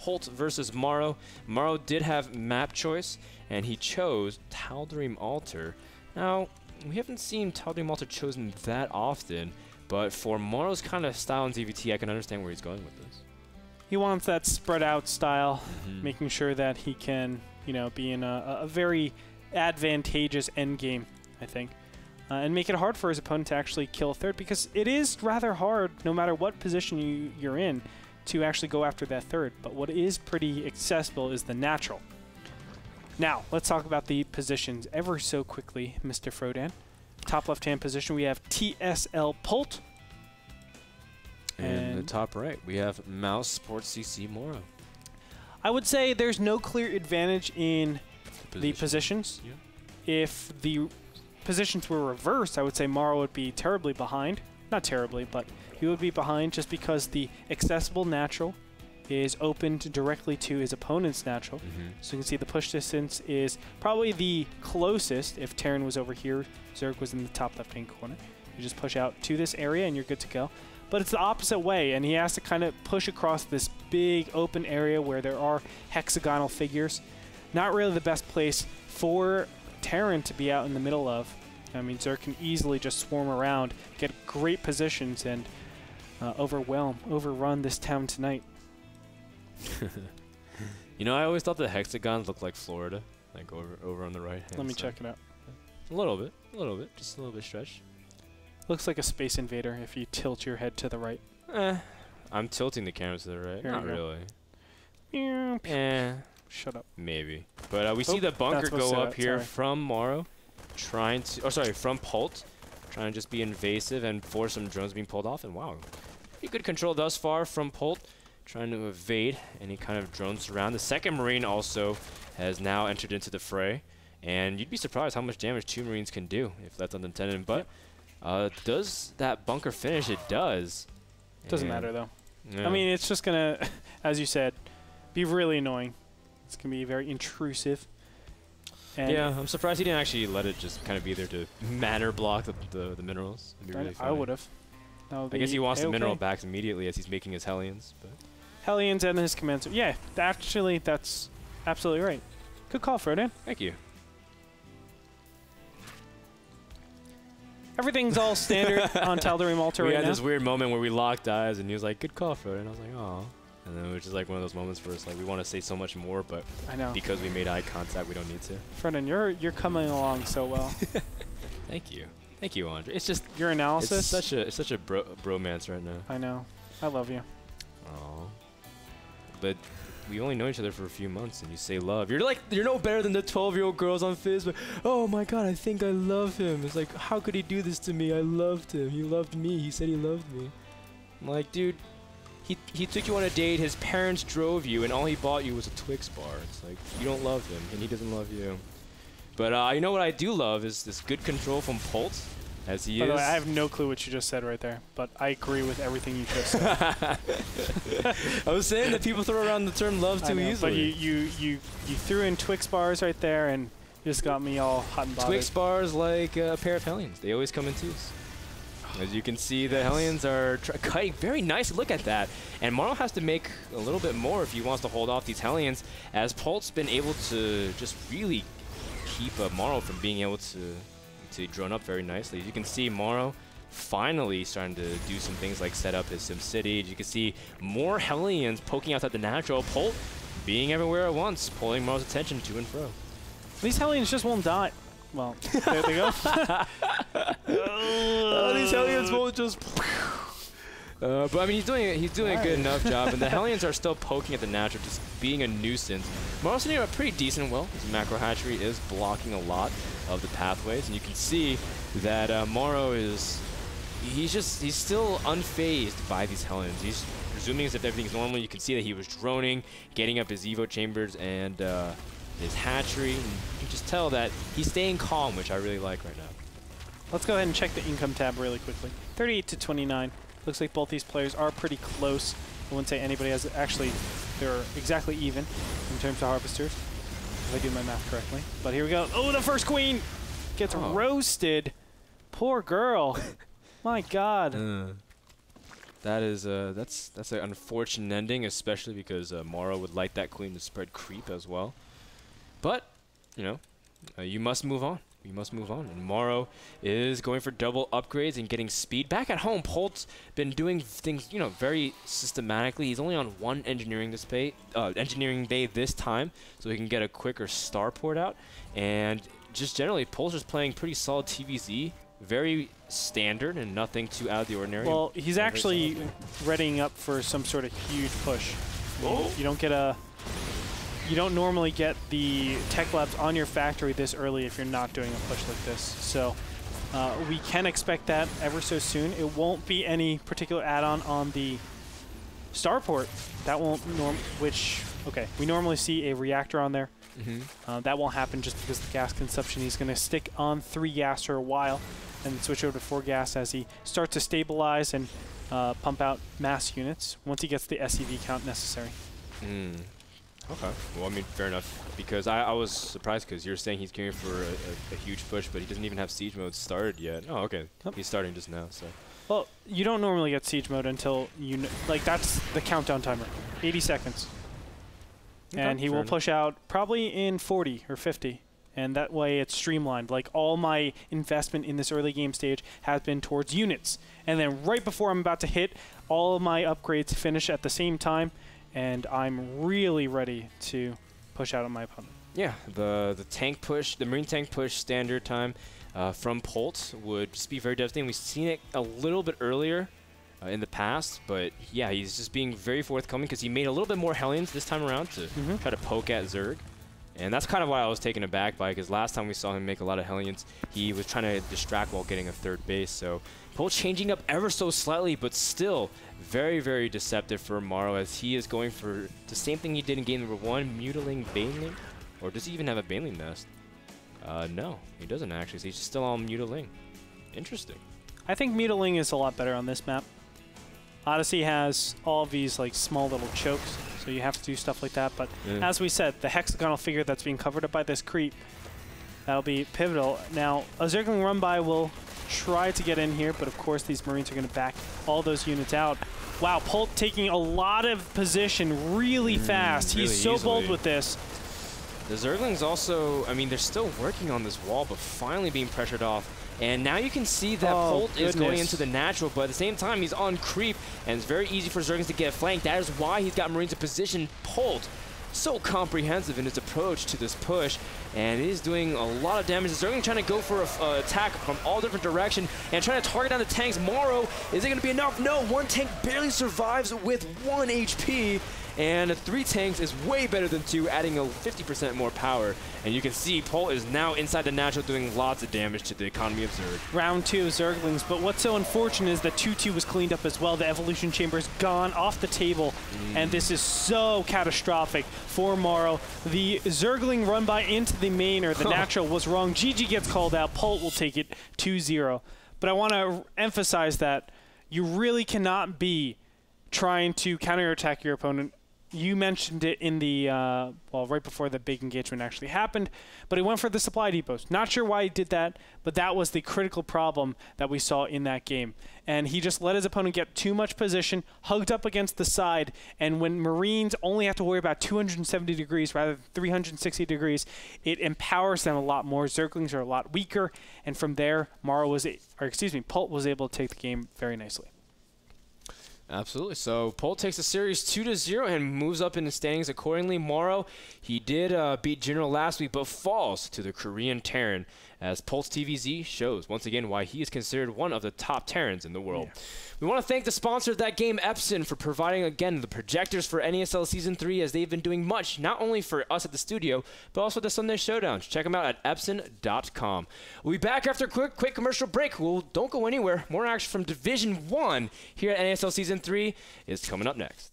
Polt versus Morrow. Morrow did have map choice, and he chose Tal'Darim Altar. Now, we haven't seen Tal'Darim Altar chosen that often, but for Morrow's kind of style in ZVT, I can understand where he's going with this. He wants that spread out style, making sure that he can, you know, be in a very advantageous endgame, I think. And make it hard for his opponent to actually kill a third, because it is rather hard, no matter what position you're in, to actually go after that third. But what is pretty accessible is the natural. Now, let's talk about the positions ever so quickly, Mr. Frodan. Top left-hand position, we have TSL Polt. And the top right, we have Mouse Sports CC Morrow. I would say there's no clear advantage in the positions. Yeah. If the positions were reversed, I would say Morrow would be terribly behind. Not terribly, but he would be behind just because the accessible natural is opened directly to his opponent's natural. So you can see the push distance is probably the closest. If Terran was over here, Zerg was in the top left-hand corner. You just push out to this area and you're good to go. But it's the opposite way, and he has to kind of push across this big open area where there are hexagonal figures. Not really the best place for Terran to be out in the middle of. I mean, Zerg can easily just swarm around, get great positions, and overrun this town tonight. You know, I always thought the hexagons looked like Florida, like over on the right hand. Let me check it out. A little bit, just a little bit stretched. Looks like a Space Invader if you tilt your head to the right. I'm tilting the camera to the right. Here Not really. Shut up. Maybe. But we see the bunker go up here sorry. from Morrow, trying to, from Polt, trying to just be invasive and force some drones being pulled off. And wow, pretty good control thus far from Polt, trying to evade any kind of drones around. The second Marine also has now entered into the fray, and you'd be surprised how much damage 2 Marines can do if that's unintended. But does that bunker finish? It does. Doesn't matter though. Yeah. I mean, it's just gonna, as you said, be really annoying. It's gonna be very intrusive. And yeah, I'm surprised he didn't actually let it just kind of be there to matter block the minerals. It'd be really funny. I would have. I guess he wants the mineral back immediately as he's making his Hellions. But Hellions and his commands. Yeah, actually, that's absolutely right. Good call, Frodan. Thank you. Everything's all standard on Tal'Darim Altar right now. We had this weird moment where we locked eyes, and he was like, "Good call, Frodan." And I was like, "Oh." And then it was just like one of those moments where it's like we want to say so much more, but I know, because we made eye contact, we don't need to. Frodan, you're coming along so well. Thank you, Andre. It's just your analysis. It's such a bromance right now. I know. I love you. Oh, but we only know each other for a few months, and you say love. You're no better than the 12-year-old girls on Facebook. Oh my God, I think I love him. It's like, how could he do this to me? I loved him. He loved me. He said he loved me. I'm like, dude. He took you on a date, his parents drove you, and all he bought you was a Twix bar. It's like, you don't love him, and he doesn't love you. But you know what I do love is this good control from Polt, as he is. By the way, I have no clue what you just said right there, but I agree with everything you just said. I was saying that people throw around the term love too easily. But you threw in Twix bars right there, and you just got me all hot and bothered. Twix bars like a pair of Hellions. They always come in twos. As you can see, the Hellions are cutting very nice. Look at that. And Morrow has to make a little bit more if he wants to hold off these Hellions, as Polt's been able to just really keep Morrow from being able to drone up very nicely. As you can see, Morrow finally starting to do some things like set up his SimCity. You can see more Hellions poking out at the natural. Polt being everywhere at once, pulling Morrow's attention to and fro. These Hellions just won't die. Well, there they go. These Hellions won't just... but I mean, he's doing a good enough job, and the Hellions are still poking at the natural, just being a nuisance. Morrow's doing a pretty decent well. His macro hatchery is blocking a lot of the pathways, and you can see that Morrow is... He's still unfazed by these Hellions. He's presuming as if everything's normal. You can see that he was droning, getting up his Evo chambers, and... his hatchery, and you can just tell that he's staying calm, which I really like right now. Let's go ahead and check the income tab really quickly. 38 to 29. Looks like both these players are pretty close. I wouldn't say anybody has actually, they're exactly even in terms of harvesters, if I do my math correctly. But here we go. Oh, the first queen gets roasted. Poor girl. My God. That is that's an unfortunate ending, especially because Morrow would like that queen to spread creep as well. But you know, you must move on. You must move on. And Morrow is going for double upgrades and getting speed. Back at home, Polt's been doing things, you know, very systematically. He's only on one engineering bay this time, so he can get a quicker starport out. And just generally, Polt's just playing pretty solid TVZ. Very standard and nothing too out of the ordinary. Well, he's actually readying up for some sort of huge push. You don't get a... You don't normally get the tech labs on your factory this early if you're not doing a push like this. So we can expect that ever so soon. It won't be any particular add-on on the starport. That won't okay, we normally see a reactor on there. That won't happen just because of the gas consumption. He's going to stick on 3 gas for a while and switch over to 4 gas as he starts to stabilize and pump out mass units once he gets the SEV count necessary. Okay. Well, I mean, fair enough. Because I was surprised because you're saying he's going for a huge push, but he doesn't even have siege mode started yet. Oh, okay. Yep. He's starting just now, so. Well, you don't normally get siege mode until like that's the countdown timer, 80 seconds. Okay, and he will push out probably in 40 or 50. And that way it's streamlined. Like all my investment in this early game stage has been towards units. And then right before I'm about to hit, all of my upgrades finish at the same time. And I'm really ready to push out on my opponent. Yeah, the tank push, the marine tank push standard time from Polt would just be very devastating. We've seen it a little bit earlier in the past, but yeah, he's just being very forthcoming because he made a little bit more Hellions this time around to try to poke at Zerg. And that's kind of why I was taken aback by, because last time we saw him make a lot of Hellions, he was trying to distract while getting a 3rd base. So Polt changing up ever so slightly, but still very, very deceptive for Morrow, as he is going for the same thing he did in game number 1, mutiling Baneling. Or does he even have a Baneling nest? No, he doesn't actually. So he's still on mutiling. Interesting. I think mutiling is a lot better on this map. Odyssey has all of these like small little chokes, so you have to do stuff like that. But as we said, the hexagonal figure that's being covered up by this creep, that'll be pivotal. Now, a Zergling run-by will try to get in here, but of course these Marines are going to back all those units out. Wow, Polt taking a lot of position really fast. Really He's so easily. bold with this. The Zerglings also, I mean, they're still working on this wall, but finally being pressured off. And now you can see that Polt is going into the natural, but at the same time, he's on creep, and it's very easy for Zerglings to get flanked. That is why he's got Marines in position. Polt, so comprehensive in his approach to this push, and he's doing a lot of damage. The Zergling trying to go for an attack from all different directions and trying to target down the tanks. Morrow, is it going to be enough? No, 1 tank barely survives with 1 HP. And 3 tanks is way better than 2, adding a 50% more power. And you can see Polt is now inside the natural, doing lots of damage to the economy of Zerg. Round 2 of Zerglings, but what's so unfortunate is that 2-2 was cleaned up as well. The evolution chamber is gone off the table, and this is so catastrophic for Morrow. The Zergling run by into the main, or the natural, was wrong. GG gets called out. Polt will take it 2-0. But I want to emphasize that you really cannot be trying to counterattack your opponent. You mentioned it in the, well, right before the big engagement actually happened, but he went for the supply depots. Not sure why he did that, but that was the critical problem that we saw in that game. And he just let his opponent get too much position, hugged up against the side, and when Marines only have to worry about 270 degrees rather than 360 degrees, it empowers them a lot more. Zerglings are a lot weaker, and from there, Polt was able to take the game very nicely. Absolutely. So Polt takes the series 2-0 and moves up in the standings accordingly. Morrow, he did beat General last week, but falls to the Korean Terran, as Polt's TVZ shows once again why he is considered one of the top Terrans in the world. Yeah. We want to thank the sponsor of that game, Epson, for providing, again, the projectors for NASL Season 3, as they've been doing much, not only for us at the studio, but also the Sunday Showdowns. Check them out at epson.com. We'll be back after a quick commercial break. Don't go anywhere. More action from Division 1 here at NASL Season 3 is coming up next.